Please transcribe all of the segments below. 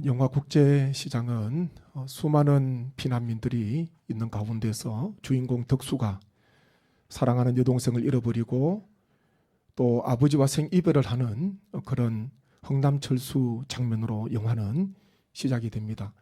영화 국제시장은 수많은 피난민들이 있는 가운데서 주인공 덕수가 사랑하는 여동생을 잃어버리고 또 아버지와 생이별을 하는 그런 흥남철수 장면으로 영화는 시작이 됩니다.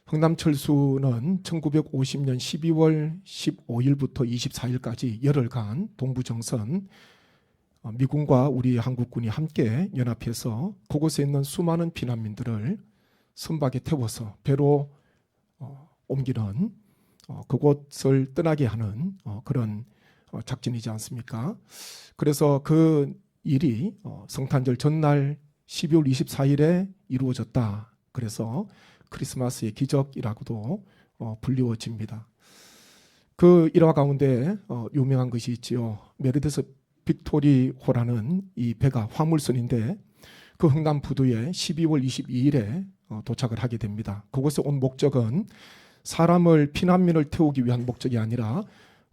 흥남철수는 1950년 12월 15일부터 24일까지 열흘간 동부정선 미군과 우리 한국군이 함께 연합해서 그곳에 있는 수많은 피난민들을 선박에 태워서 배로 옮기는 그곳을 떠나게 하는 그런 작전이지 않습니까? 그래서 그 일이 성탄절 전날 12월 24일에 이루어졌다. 그래서 크리스마스의 기적이라고도 불리워집니다. 그 일화 가운데 유명한 것이 있지요. 메르데스 빅토리호라는 이 배가 화물선인데 그 흥남 부두에 12월 22일에 도착을 하게 됩니다. 그곳에 온 목적은 사람을 피난민을 태우기 위한 목적이 아니라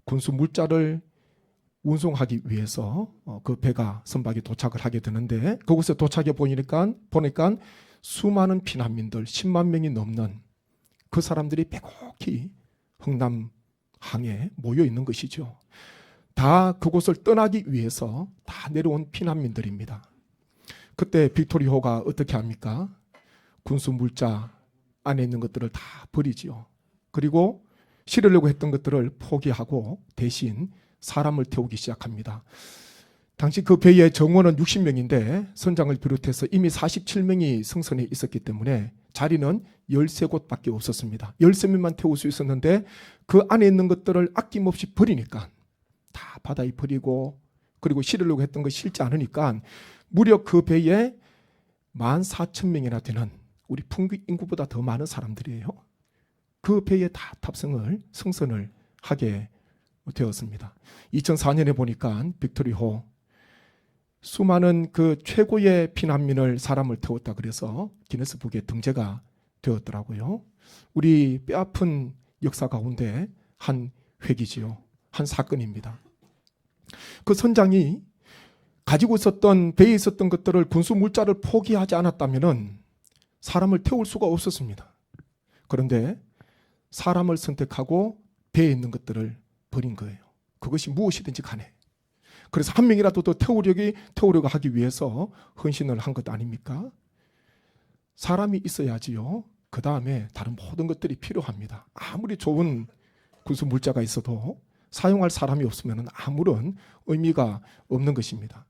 군수 물자를 운송하기 위해서 그 배가 선박에 도착을 하게 되는데 그곳에 도착해 보니까 수많은 피난민들 10만 명이 넘는 그 사람들이 빼곡히 흥남항에 모여 있는 것이죠. 다 그곳을 떠나기 위해서 다 내려온 피난민들입니다. 그때 빅토리호가 어떻게 합니까? 군수 물자 안에 있는 것들을 다 버리지요. 그리고 실으려고 했던 것들을 포기하고 대신 사람을 태우기 시작합니다. 당시 그 배의 정원은 60명인데 선장을 비롯해서 이미 47명이 승선에 있었기 때문에 자리는 13곳밖에 없었습니다. 13명만 태울 수 있었는데 그 안에 있는 것들을 아낌없이 버리니까 다 바다에 버리고 그리고 실으려고 했던 거 실지 않으니까 무려 그 배에 14,000명이나 되는 우리 풍기 인구보다 더 많은 사람들이에요. 그 배에 다 승선을 하게 되었습니다. 2004년에 보니까 빅토리호 수많은 그 최고의 피난민을 사람을 태웠다 그래서 기네스북에 등재가 되었더라고요. 우리 뼈아픈 역사 가운데 한 획이지요. 한 사건입니다. 그 선장이 가지고 있었던 배에 있었던 것들을 군수 물자를 포기하지 않았다면은 사람을 태울 수가 없었습니다. 그런데 사람을 선택하고 배에 있는 것들을 버린 거예요. 그것이 무엇이든지 간에. 그래서 한 명이라도 더 태우려고 하기 위해서 헌신을 한 것 아닙니까? 사람이 있어야지요. 그 다음에 다른 모든 것들이 필요합니다. 아무리 좋은 군수 물자가 있어도 사용할 사람이 없으면 아무런 의미가 없는 것입니다.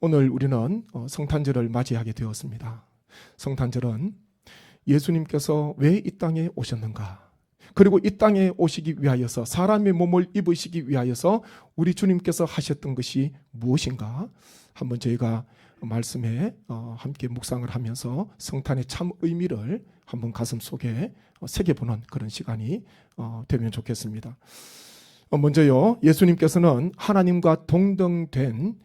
오늘 우리는 성탄절을 맞이하게 되었습니다. 성탄절은 예수님께서 왜 이 땅에 오셨는가? 그리고 이 땅에 오시기 위하여서 사람의 몸을 입으시기 위하여서 우리 주님께서 하셨던 것이 무엇인가? 한번 저희가 말씀에 함께 묵상을 하면서 성탄의 참 의미를 한번 가슴 속에 새겨보는 그런 시간이 되면 좋겠습니다. 먼저요, 예수님께서는 하나님과 동등된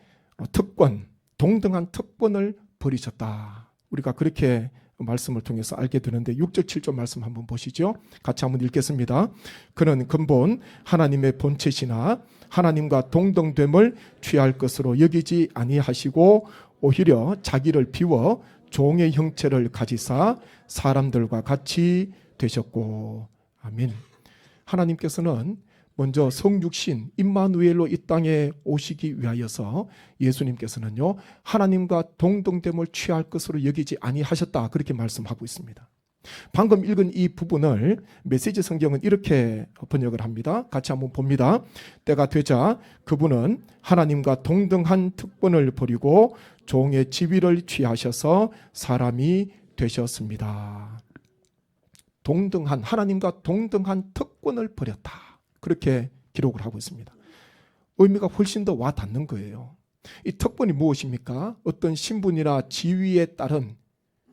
동등한 특권을 버리셨다. 우리가 그렇게 말씀을 통해서 알게 되는데 6절 7절 말씀 한번 보시죠. 같이 한번 읽겠습니다. 그는 근본 하나님의 본체시나 하나님과 동등됨을 취할 것으로 여기지 아니하시고 오히려 자기를 비워 종의 형체를 가지사 사람들과 같이 되셨고. 아멘. 하나님께서는 먼저 성육신 임마누엘로 이 땅에 오시기 위하여서 예수님께서는요 하나님과 동등됨을 취할 것으로 여기지 아니하셨다 그렇게 말씀하고 있습니다. 방금 읽은 이 부분을 메시지 성경은 이렇게 번역을 합니다. 같이 한번 봅니다. 때가 되자 그분은 하나님과 동등한 특권을 버리고 종의 지위를 취하셔서 사람이 되셨습니다. 하나님과 동등한 특권을 버렸다. 그렇게 기록을 하고 있습니다. 의미가 훨씬 더 와 닿는 거예요. 이 특권이 무엇입니까? 어떤 신분이나 지위에 따른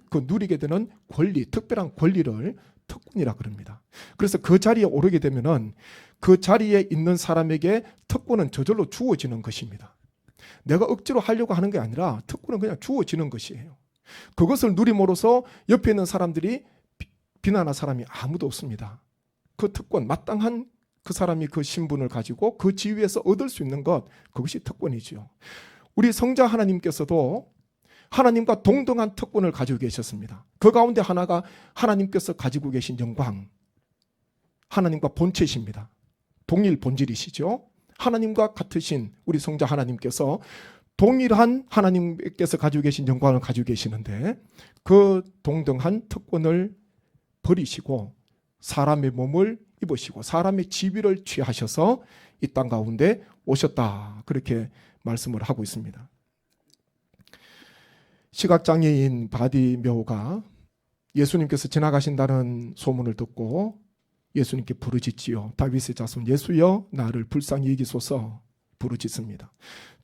그 누리게 되는 권리, 특별한 권리를 특권이라 그럽니다. 그래서 그 자리에 오르게 되면은 그 자리에 있는 사람에게 특권은 저절로 주어지는 것입니다. 내가 억지로 하려고 하는 게 아니라 특권은 그냥 주어지는 것이에요. 그것을 누림으로써 옆에 있는 사람들이 비난할 사람이 아무도 없습니다. 그 특권, 마땅한 그 사람이 그 신분을 가지고 그 지위에서 얻을 수 있는 것, 그것이 특권이지요. 우리 성자 하나님께서도 하나님과 동등한 특권을 가지고 계셨습니다. 그 가운데 하나가 하나님께서 가지고 계신 영광, 하나님과 본체십니다. 동일 본질이시죠. 하나님과 같으신 우리 성자 하나님께서 동일한 하나님께서 가지고 계신 영광을 가지고 계시는데 그 동등한 특권을 버리시고 사람의 몸을 입으시고 사람의 지위를 취하셔서 이 땅 가운데 오셨다. 그렇게 말씀을 하고 있습니다. 시각장애인 바디메오가 예수님께서 지나가신다는 소문을 듣고 예수님께 부르짖지요. 다윗의 자손 예수여 나를 불쌍히 여기소서 부르짖습니다.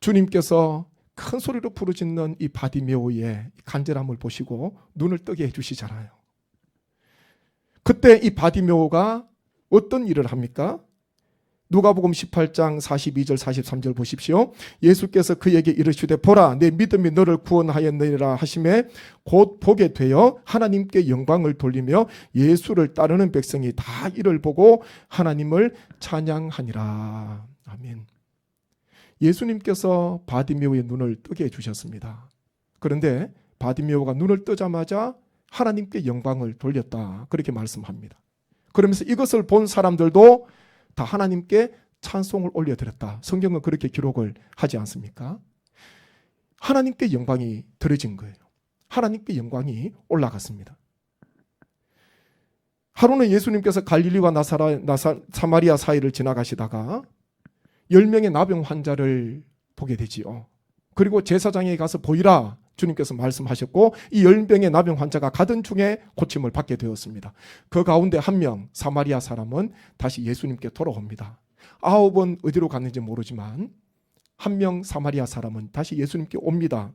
주님께서 큰 소리로 부르짖는 이 바디메오의 간절함을 보시고 눈을 뜨게 해주시잖아요. 그때 이 바디메오가 어떤 일을 합니까? 누가복음 18장 42절 43절 보십시오. 예수께서 그에게 이르시되 보라 내 믿음이 너를 구원하였느니라 하시매 곧 보게 되어 하나님께 영광을 돌리며 예수를 따르는 백성이 다 이를 보고 하나님을 찬양하니라. 아멘. 예수님께서 바디메오의 눈을 뜨게 해주셨습니다. 그런데 바디메오가 눈을 뜨자마자 하나님께 영광을 돌렸다. 그렇게 말씀합니다. 그러면서 이것을 본 사람들도 다 하나님께 찬송을 올려드렸다. 성경은 그렇게 기록을 하지 않습니까? 하나님께 영광이 드려진 거예요. 하나님께 영광이 올라갔습니다. 하루는 예수님께서 갈릴리와 사마리아 사이를 지나가시다가 10명의 나병 환자를 보게 되지요. 그리고 제사장에게 가서 보이라 주님께서 말씀하셨고 이 10명의 나병 환자가 가던 중에 고침을 받게 되었습니다. 그 가운데 한 명 사마리아 사람은 다시 예수님께 돌아옵니다. 9은 어디로 갔는지 모르지만 한 명 사마리아 사람은 다시 예수님께 옵니다.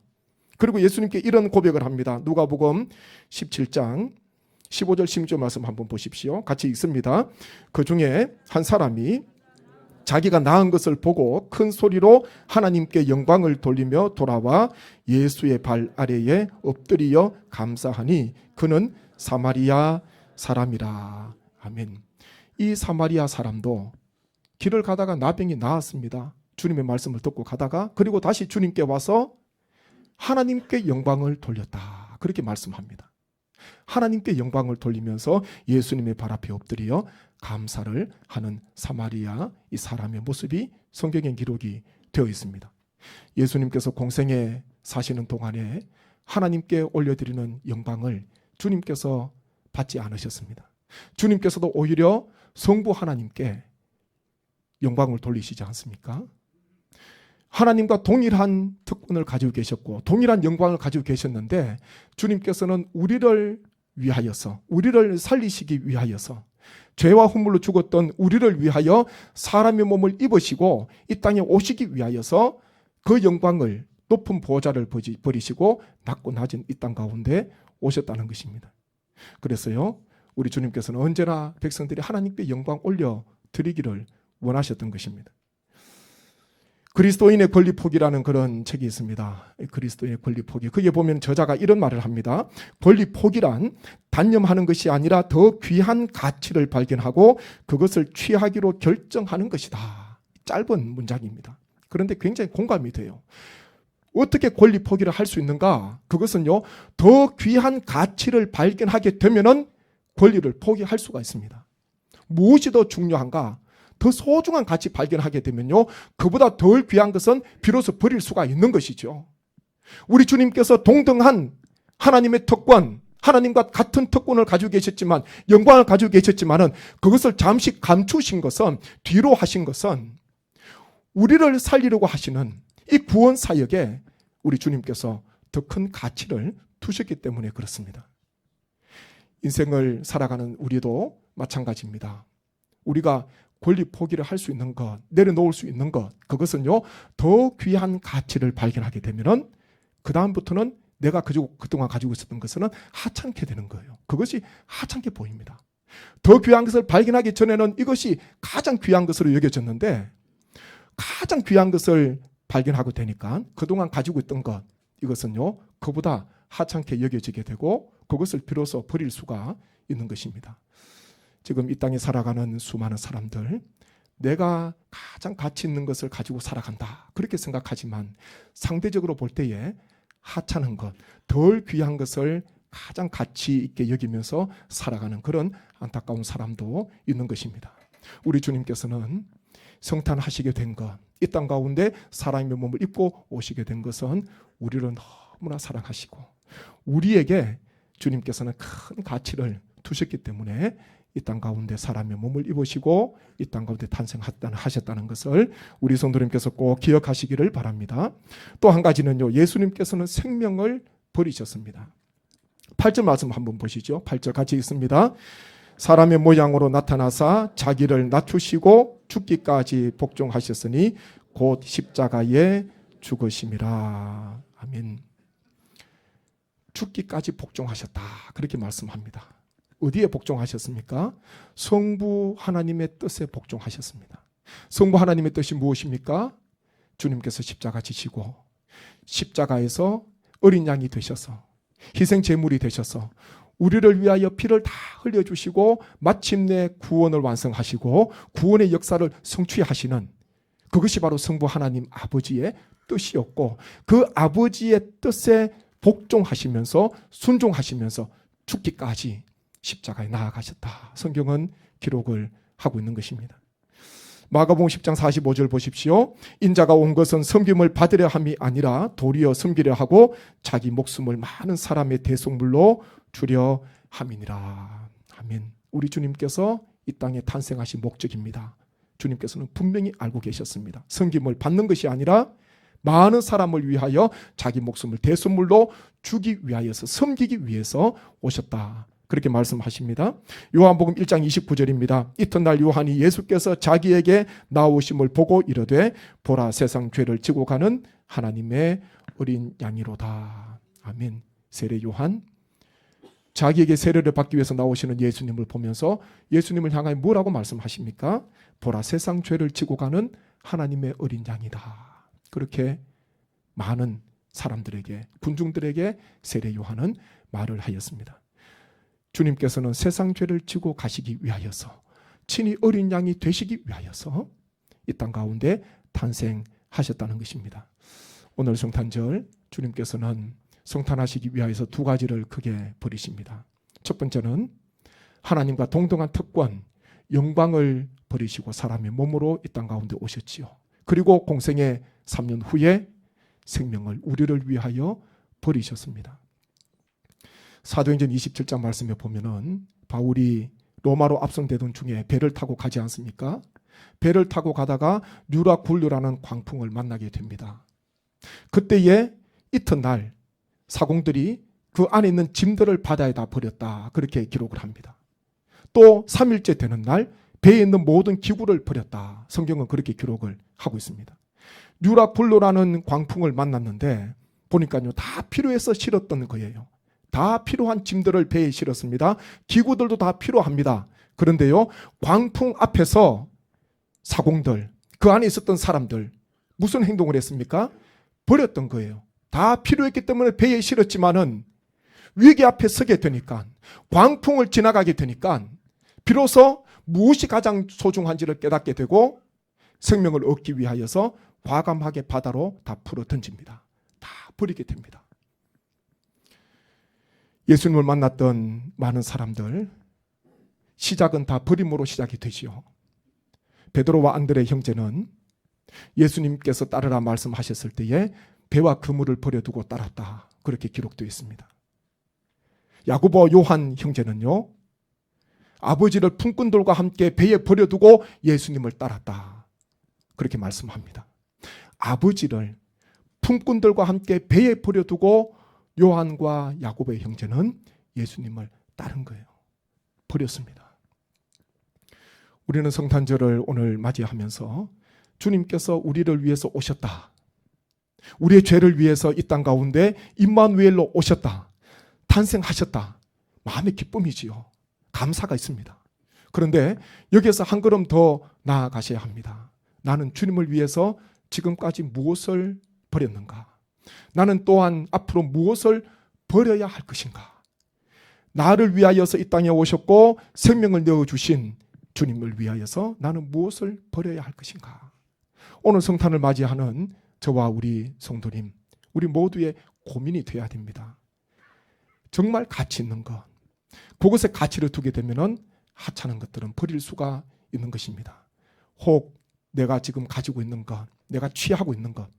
그리고 예수님께 이런 고백을 합니다. 누가복음 17장 15절 16절 말씀 한번 보십시오. 같이 읽습니다. 그 중에 한 사람이 자기가 나은 것을 보고 큰 소리로 하나님께 영광을 돌리며 돌아와 예수의 발 아래에 엎드리어 감사하니 그는 사마리아 사람이라. 아멘. 이 사마리아 사람도 길을 가다가 나병이 나았습니다. 주님의 말씀을 듣고 가다가 그리고 다시 주님께 와서 하나님께 영광을 돌렸다. 그렇게 말씀합니다. 하나님께 영광을 돌리면서 예수님의 발 앞에 엎드려 감사를 하는 사마리아 이 사람의 모습이 성경에 기록이 되어 있습니다. 예수님께서 공생에 사시는 동안에 하나님께 올려드리는 영광을 주님께서 받지 않으셨습니다. 주님께서도 오히려 성부 하나님께 영광을 돌리시지 않습니까? 하나님과 동일한 특권을 가지고 계셨고 동일한 영광을 가지고 계셨는데 주님께서는 우리를 위하여서 우리를 살리시기 위하여서 죄와 허물로 죽었던 우리를 위하여 사람의 몸을 입으시고 이 땅에 오시기 위하여서 그 영광을 높은 보좌를 버리시고 낮고 낮은 이 땅 가운데 오셨다는 것입니다. 그래서요 우리 주님께서는 언제나 백성들이 하나님께 영광 올려 드리기를 원하셨던 것입니다. 그리스도인의 권리포기라는 그런 책이 있습니다. 그리스도인의 권리포기. 거기에 보면 저자가 이런 말을 합니다. 권리포기란 단념하는 것이 아니라 더 귀한 가치를 발견하고 그것을 취하기로 결정하는 것이다. 짧은 문장입니다. 그런데 굉장히 공감이 돼요. 어떻게 권리포기를 할 수 있는가? 그것은요, 더 귀한 가치를 발견하게 되면은 권리를 포기할 수가 있습니다. 무엇이 더 중요한가? 더 소중한 가치 발견하게 되면요, 그보다 덜 귀한 것은 비로소 버릴 수가 있는 것이죠. 우리 주님께서 동등한 하나님의 특권, 하나님과 같은 특권을 가지고 계셨지만, 영광을 가지고 계셨지만은 그것을 잠시 감추신 것은, 뒤로 하신 것은 우리를 살리려고 하시는 이 구원 사역에 우리 주님께서 더 큰 가치를 두셨기 때문에 그렇습니다. 인생을 살아가는 우리도 마찬가지입니다. 우리가 권리 포기를 할 수 있는 것, 내려놓을 수 있는 것, 그것은요, 더 귀한 가치를 발견하게 되면은 그다음부터는 내가 그동안 가지고 있었던 것은 하찮게 되는 거예요. 그것이 하찮게 보입니다. 더 귀한 것을 발견하기 전에는 이것이 가장 귀한 것으로 여겨졌는데, 가장 귀한 것을 발견하고 되니까 그동안 가지고 있던 것, 이것은요, 그보다 하찮게 여겨지게 되고 그것을 비로소 버릴 수가 있는 것입니다. 지금 이 땅에 살아가는 수많은 사람들, 내가 가장 가치 있는 것을 가지고 살아간다, 그렇게 생각하지만 상대적으로 볼 때에 하찮은 것, 덜 귀한 것을 가장 가치 있게 여기면서 살아가는 그런 안타까운 사람도 있는 것입니다. 우리 주님께서는 성탄하시게 된 것, 이 땅 가운데 사람의 몸을 입고 오시게 된 것은 우리를 너무나 사랑하시고 우리에게 주님께서는 큰 가치를 두셨기 때문에 이 땅 가운데 사람의 몸을 입으시고 이 땅 가운데 탄생하셨다는 것을 우리 성도님께서 꼭 기억하시기를 바랍니다. 또 한 가지는요, 예수님께서는 생명을 버리셨습니다. 8절 말씀 한번 보시죠. 8절 같이 읽습니다. 사람의 모양으로 나타나사 자기를 낮추시고 죽기까지 복종하셨으니 곧 십자가에 죽으심이라. 아멘. 죽기까지 복종하셨다, 그렇게 말씀합니다. 어디에 복종하셨습니까? 성부 하나님의 뜻에 복종하셨습니다. 성부 하나님의 뜻이 무엇입니까? 주님께서 십자가 지시고 십자가에서 어린 양이 되셔서 희생 제물이 되셔서 우리를 위하여 피를 다 흘려주시고 마침내 구원을 완성하시고 구원의 역사를 성취하시는, 그것이 바로 성부 하나님 아버지의 뜻이었고, 그 아버지의 뜻에 복종하시면서 순종하시면서 죽기까지 십자가에 나아가셨다, 성경은 기록을 하고 있는 것입니다. 마가복음 10장 45절 보십시오. 인자가 온 것은 섬김을 받으려 함이 아니라 도리어 섬기려 하고 자기 목숨을 많은 사람의 대속물로 주려 함이니라. 아멘. 우리 주님께서 이 땅에 탄생하신 목적입니다. 주님께서는 분명히 알고 계셨습니다. 섬김을 받는 것이 아니라 많은 사람을 위하여 자기 목숨을 대속물로 주기 위하여서, 섬기기 위해서 오셨다, 그렇게 말씀하십니다. 요한복음 1장 29절입니다. 이튿날 요한이 예수께서 자기에게 나오심을 보고 이르되 보라, 세상 죄를 지고 가는 하나님의 어린 양이로다. 아멘. 세례 요한, 자기에게 세례를 받기 위해서 나오시는 예수님을 보면서 예수님을 향하여 뭐라고 말씀하십니까? 보라, 세상 죄를 지고 가는 하나님의 어린 양이다. 그렇게 많은 사람들에게, 군중들에게 세례 요한은 말을 하였습니다. 주님께서는 세상 죄를 지고 가시기 위하여서, 친히 어린 양이 되시기 위하여서 이 땅 가운데 탄생하셨다는 것입니다. 오늘 성탄절 주님께서는 성탄하시기 위하여서 두 가지를 크게 버리십니다. 첫 번째는 하나님과 동등한 특권, 영광을 버리시고 사람의 몸으로 이 땅 가운데 오셨지요. 그리고 공생의 3년 후에 생명을 우리를 위하여 버리셨습니다. 사도행전 27장 말씀에 보면은 바울이 로마로 앞선대던 중에 배를 타고 가지 않습니까? 배를 타고 가다가 뉴라굴루라는 광풍을 만나게 됩니다. 그때에 이튿날 사공들이 그 안에 있는 짐들을 바다에다 버렸다, 그렇게 기록을 합니다. 또 3일째 되는 날 배에 있는 모든 기구를 버렸다, 성경은 그렇게 기록을 하고 있습니다. 뉴라굴루라는 광풍을 만났는데 보니까요, 다 필요해서 실었던 거예요. 다 필요한 짐들을 배에 실었습니다. 기구들도 다 필요합니다. 그런데요, 광풍 앞에서 사공들, 그 안에 있었던 사람들 무슨 행동을 했습니까? 버렸던 거예요. 다 필요했기 때문에 배에 실었지만은 위기 앞에 서게 되니까, 광풍을 지나가게 되니까 비로소 무엇이 가장 소중한지를 깨닫게 되고 생명을 얻기 위하여서 과감하게 바다로 다 풀어 던집니다. 다 버리게 됩니다. 예수님을 만났던 많은 사람들, 시작은 다 버림으로 시작이 되지요. 베드로와 안드레 형제는 예수님께서 따르라 말씀하셨을 때에 배와 그물을 버려두고 따랐다, 그렇게 기록되어 있습니다. 야고보, 요한 형제는요, 아버지를 품꾼들과 함께 배에 버려두고 예수님을 따랐다, 그렇게 말씀합니다. 아버지를 품꾼들과 함께 배에 버려두고 요한과 야고보의 형제는 예수님을 따른 거예요. 버렸습니다. 우리는 성탄절을 오늘 맞이하면서 주님께서 우리를 위해서 오셨다, 우리의 죄를 위해서 이 땅 가운데 임마누엘로 오셨다, 탄생하셨다, 마음의 기쁨이지요. 감사가 있습니다. 그런데 여기에서 한 걸음 더 나아가셔야 합니다. 나는 주님을 위해서 지금까지 무엇을 버렸는가? 나는 또한 앞으로 무엇을 버려야 할 것인가? 나를 위하여서 이 땅에 오셨고 생명을 내어주신 주님을 위하여서 나는 무엇을 버려야 할 것인가? 오늘 성탄을 맞이하는 저와 우리 성도님, 우리 모두의 고민이 돼야 됩니다. 정말 가치 있는 것, 그것에 가치를 두게 되면은 하찮은 것들은 버릴 수가 있는 것입니다. 혹 내가 지금 가지고 있는 것, 내가 취하고 있는 것,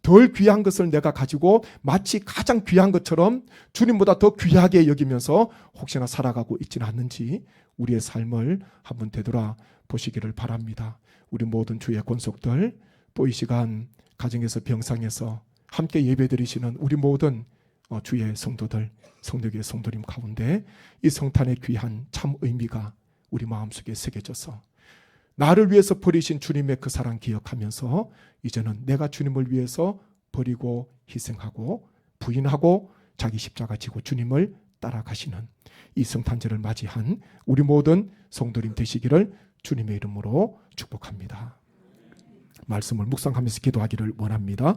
덜 귀한 것을 내가 가지고 마치 가장 귀한 것처럼 주님보다 더 귀하게 여기면서 혹시나 살아가고 있지는 않는지 우리의 삶을 한번 되돌아 보시기를 바랍니다. 우리 모든 주의 권속들, 또 이 시간 가정에서 병상에서 함께 예배드리시는 우리 모든 주의 성도들, 성도교회 성도님 가운데 이 성탄의 귀한 참 의미가 우리 마음속에 새겨져서 나를 위해서 버리신 주님의 그 사랑 기억하면서 이제는 내가 주님을 위해서 버리고 희생하고 부인하고 자기 십자가 지고 주님을 따라가시는 이 성탄절을 맞이한 우리 모든 성도님 되시기를 주님의 이름으로 축복합니다. 말씀을 묵상하면서 기도하기를 원합니다.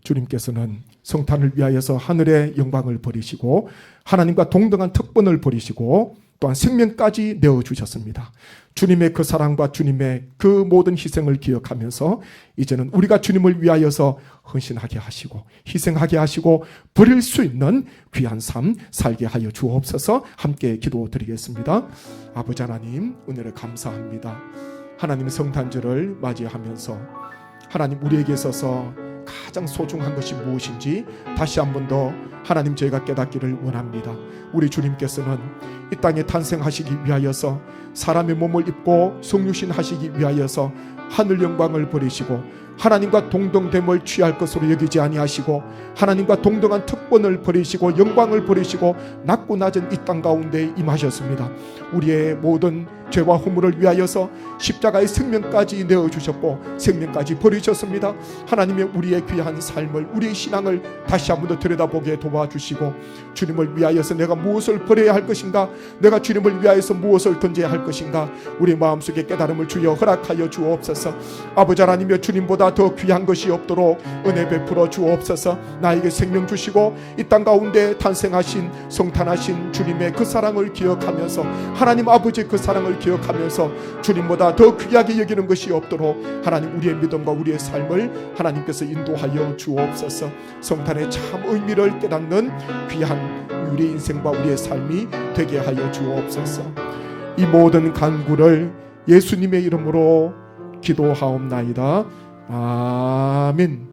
주님께서는 성탄을 위하여서 하늘의 영광을 버리시고 하나님과 동등한 특권을 버리시고 또한 생명까지 내어주셨습니다. 주님의 그 사랑과 주님의 그 모든 희생을 기억하면서 이제는 우리가 주님을 위하여서 헌신하게 하시고 희생하게 하시고 버릴 수 있는 귀한 삶 살게 하여 주옵소서. 함께 기도드리겠습니다. 아버지 하나님, 은혜를 감사합니다. 하나님 성탄절을 맞이하면서 하나님 우리에게 있어서 가장 소중한 것이 무엇인지 다시 한 번 더 하나님 저희가 깨닫기를 원합니다. 우리 주님께서는 이 땅에 탄생하시기 위하여서 사람의 몸을 입고 성육신 하시기 위하여서 하늘 영광을 버리시고 하나님과 동등됨을 취할 것으로 여기지 아니하시고 하나님과 동등한 특권을 버리시고 영광을 버리시고 낮고 낮은 이 땅 가운데 임하셨습니다. 우리의 모든 죄와 허물을 위하여서 십자가의 생명까지 내어주셨고 생명까지 버리셨습니다. 하나님의 우리의 귀한 삶을 우리의 신앙을 다시 한 번 더 들여다보게 도와주시고 주님을 위하여서 내가 무엇을 버려야 할 것인가, 내가 주님을 위하여서 무엇을 던져야 할 것인가, 우리 마음속에 깨달음을 주여 허락하여 주옵소서. 아버지 하나님여, 주님보다 더 귀한 것이 없도록 은혜 베풀어 주옵소서. 나에게 생명 주시고 이 땅 가운데 탄생하신 성탄하신 주님의 그 사랑을 기억하면서 하나님 아버지 그 사랑을 기억하면서 주님보다 더 귀하게 여기는 것이 없도록 하나님 우리의 믿음과 우리의 삶을 하나님께서 인도하여 주옵소서. 성탄의 참 의미를 깨닫는 귀한 우리의 인생과 우리의 삶이 되게 하여 주옵소서. 이 모든 간구를 예수님의 이름으로 기도하옵나이다. 아멘.